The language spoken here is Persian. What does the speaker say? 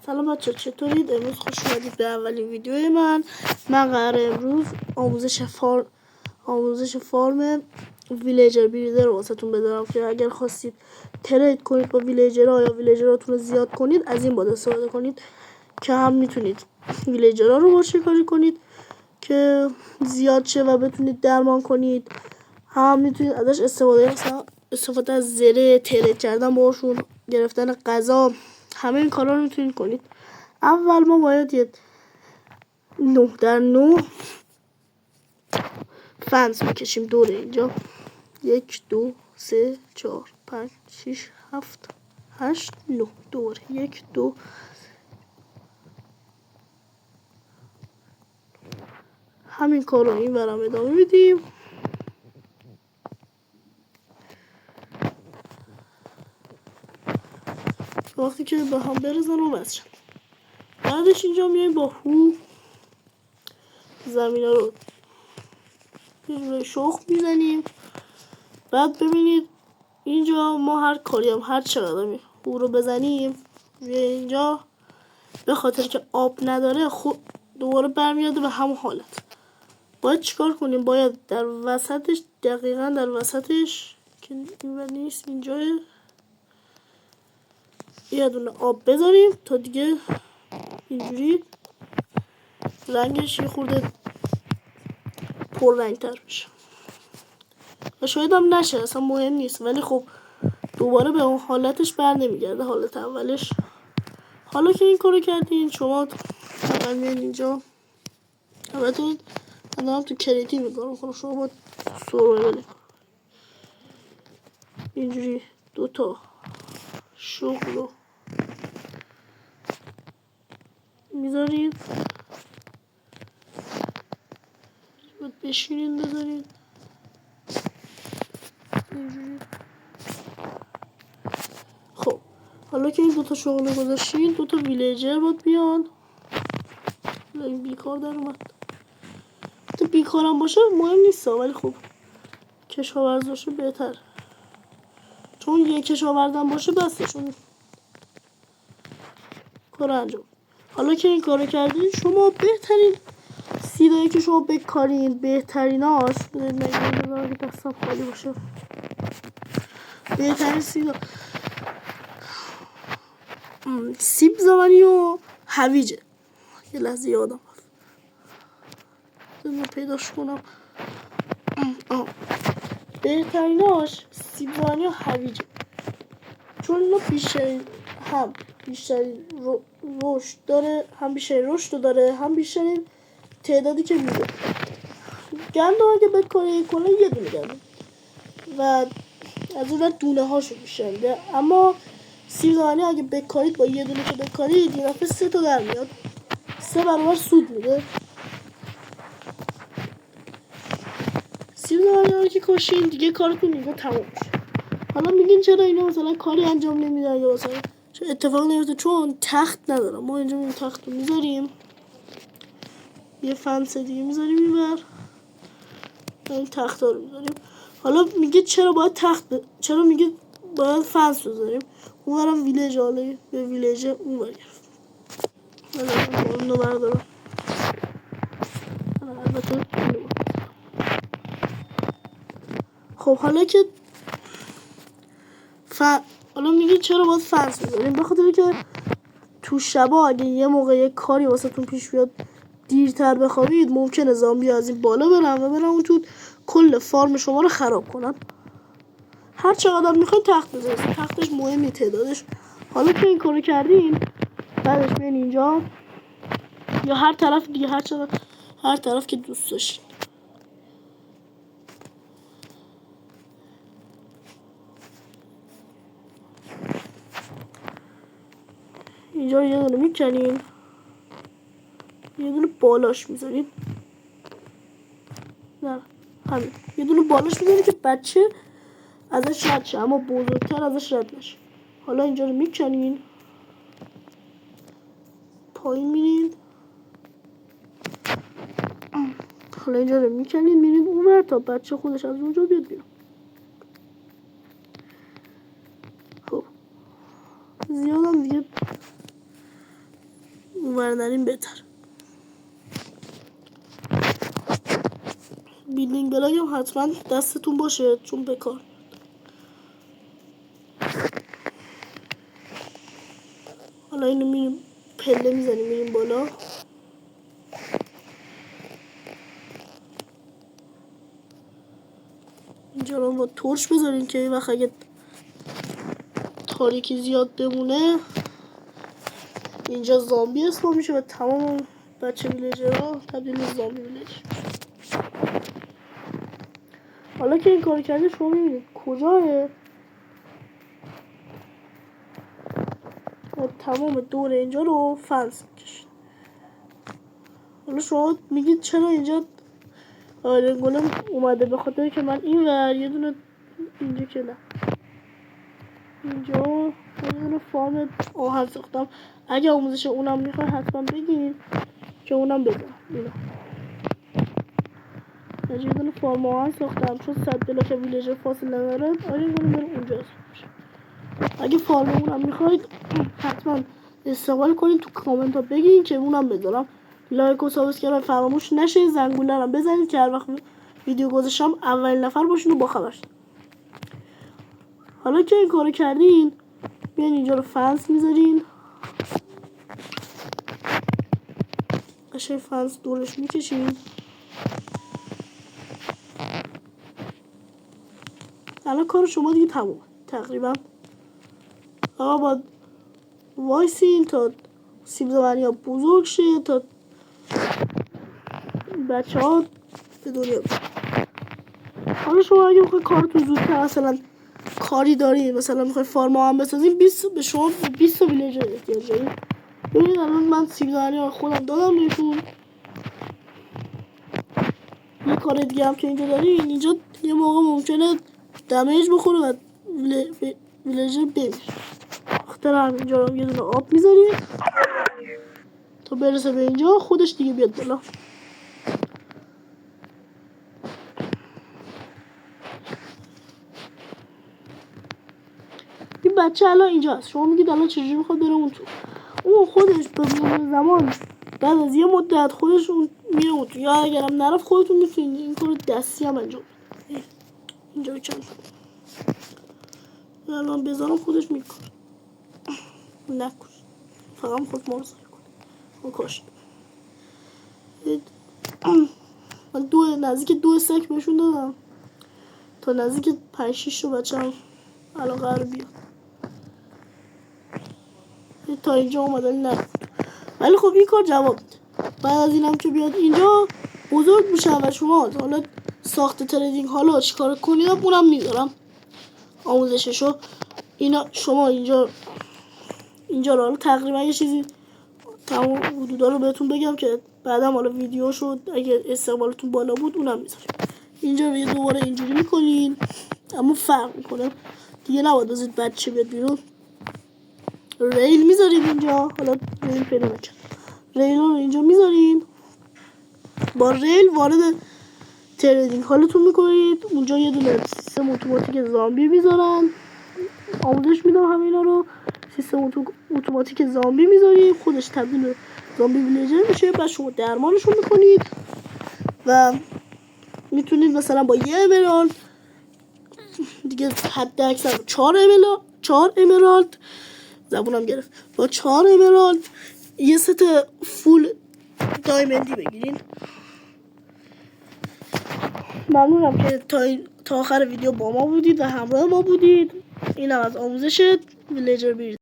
سلام بچه چطورید؟ امروز خوش اومدید به اولین ویدیوی من قراره امروز آموزش فارم ویلیجر بریدر رو واسهتون بدارم که اگر خواستید ترید کنید با ویلیجرها یا ویلیجراتون رو زیاد کنید از این باید استفاده کنید که هم میتونید ویلیجرها رو باشه کاری کنید که زیاد شه و بتونید درمان کنید، هم میتونید ازش استفاده از زره، ترید کردن باشون، گرفتن غذا، همه این کارا رو میتونید کنید. اول ما باید یه 9x9 فنس میکشیم دور اینجا. 1 2 3 4 5 6 7 8 9 دور 1 2 همین کار رو این ورم ادامه میدیم. وقتی که به هم برزن و بس شد، بعدش اینجا میایم با هو زمین رو یه شخم میزنیم. بعد ببینید اینجا ما هر کاری هم هر چقدر هو رو بزنیم روی اینجا، به خاطر که آب نداره خود دوباره برمیاده به همون حالت. باید چیکار کنیم؟ باید در وسطش، دقیقا در وسطش که این نیست، اینجا یه دونه آب بذاریم تا دیگه اینجوری رنگش یه خورده پر رنگ تر بشه. و شاید هم نشه، اصلا مهم نیست، ولی خب دوباره به اون حالتش بر نمیگرده، حالت اولش. حالا که این کارو کردین شما فقط میان اینجا، البته من دارم تو کریتی میکنم، شما باید سروایول اینجوری دوتا شغل رو میذارید، باید بشینید بذارید اینجوری. خب حالا که این دوتا شغل رو گذاشتین، دوتا ویلیجر باید بیان. این بیکار در اومد، تو بیکارم باشه مهم نیست، ولی خب کشاورز باشه بهتر، چون یه کشاورزم باشه بسته، چون کار انجام. حالا که این کارو کردین شما بهترین سیدایی که شما بکارین، بهتریناش نگه که دستم خالی باشه، بهترین سیدا سیب زمینی و هویجه. یه لحظه یادم رفت پیداش کنم. بهتریناش سیب زمینی و هویجه، چون اینا بیشترین رشد داره، هم بیشترین رشد داره، هم بیشترین تعدادی که میده. گندم اگه بکاری کنه یه دونه گندم و از اون دونه هاشو بیشتر میده، اما سیب زمینی اگه بکارید با یه دونه که بکارید یه دفعه 3 تا در میاد، 3 برابر سود میده. سیب زمینی رو که کاشین دیگه کارتون اینجا تموم میشه. حالا میگین چرا اینا مثلا کاری انجام نمیدن یا مثلا چه اتفاق نمیفته؟ چون تخت ندارم. ما اینجا این تخت رو میذاریم، یه فنس دیگه میذاریم اینور، این تخت ها رو میذاریم. حالا میگه چرا باید چرا میگه باید فنس بذاریم؟ اونورم ویلیج، حالا به ویلیج اونور گرفت. اون رو بردارم. البته خب حالا که حالا میگه چرا باید فنس بذاریم؟ بخاطر که تو شبا اگه یه موقع یه کاری واسه تون پیش بیاد دیرتر بخوابید، ممکنه زامبی از این بالا برن و برن اون تو کل فارم شما رو خراب کنن. هر چقدر میخواین تخت بذارید، تختش مهمی تعدادش. حالا که این کارو کردین، بعدش بیاین اینجا یا هر طرف دیگه، هر طرف که دوست داشتین. اینجا یه دونه میکنین، یه دونه بالاش میذارین، نه همین یه دونه بالاش میذارین که بچه ازش رد شه، اما بزرگتر ازش رد نشه. حالا اینجا رو میکنین، پایین میرین، حالا اینجا رو میکنین میرین اونور تا بچه خودش از اونجا بیاد بیرون. خب زیادم دیگه اونور نریم بهتر. بیلدینگ بلاک هم حتما دستتون باشه چون بکار. حالا اینو میریم پله میزنیم میریم بالا. اینجا رو با تورچ بذاریم که این وقت اگه تاریکی زیاد بمونه اینجا زامبی اسپام میشه و تمام بچه ویلیجرها تبدیل به زامبی ویلیج. حالا که این کار کرده شما میبینید کجاه تمام دور اینجا رو فنس میکشید. حالا شما میگید چرا اینجا آیرن گولم اومده؟ به خاطر که من این ور یه دونه اینجا که نه اینجا یه دونه فارم آهن ساختم. اگه آموزش اونم میخوای حتما بگید که اونم بذارم. اینا یه دونه فارم آهن ساختم چون 100 بلاک ویلیجر فاصله نداره. آیرن گولم بریم اونجا میشه. اگه فارم اونم میخواید حتما استقبال کنید تو کامنت ها بگید که اونم بذارم. لایک و سابسکرایب فراموش نشه. زنگوله رو بزنید که هر وقت ویدیو گذاشتم اولین نفر باشین و با خبر شید. حالا که این کارو کردین بیاین اینجا رو فنس میذارین. قشنگ فنس دورش میکشین. الان کار شما دیگه تمومه تقریبا. آقا باید وایسین تا سیب زمینی ها بزرگ شه تا بچه ها به دنیا بشه. حالا شما اگه میخوای کارتون زودتر مثلا کاری دارید مثلا میخوای فارم هم بسازید 20 به شما 20 ویلیجر احتیاج دارید. ببینید الان من سیب زمینی ها خودم دادم بهتون. یه کار دیگه هم که اینجا دارید اینجا یه موقع ممکنه دمیج بخوره و ویلیجر بمیره. خاطر هم اینجا رو یه دونه آب میذارید تا برسه به اینجا خودش دیگه بیاد بالا. این بچه الان اینجا هست. شما میگید الان چجوری میخواد بره اون تو؟ اون خودش به زمان بعد از یه مدت خودش اون میره اون تو. یا اگرم نرفت خودتون میتونید این کارو دستی هم انجام بدید. اینجا چند الان بذارم خودش میکنه. نکش فقط خود مارسل کنه کاش. من نزدیک 2 سک بهشون دادم تا نزدیک 5-6 تا بچه هم الان قرار بیاد. تا اینجا اومدن نه ولی خب این کار جواب میده. بعد از اینم که بیاد اینجا بزرگ میشه و شما حالا ساخت تریدینگ حالا چیکار کنید اونم میذارم آموزششو. اینا شما اینجا رو حالا تقریبا یه چیزی تمام حدودا رو بهتون بگم که بعدم حالا ویدیو شد اگه استقبالتون بالا بود اونم میذاریم. اینجا رو دوباره اینجوری میکنین اما فرق میکنه دیگه. نباید بذارید بچه بیاد بیرون. ریل میذارید اینجا. حالا ریل پیدا نکرد. ریل رو اینجا میذارین با ریل وارد تریدینگ حالتون میکنید. اونجا یه دونه سیستم اتوماتیک زامبی میذارن. آموزش میدم همینا رو. سیستم اتوماتیک زامبی میذارید خودش تبدیل به زامبی ویلیجر میشه. بعد شما درمانشون میکنید و میتونید مثلا با یه امرالد دیگه حد اکثر 4 امرالد زبونم گرفت با 4 امرالد یه ست فول دایمندی بگیرین. ممنونم که تا آخر ویدیو با ما بودید و همراه ما بودید. اینم از آموزش ویلیجر بیرد.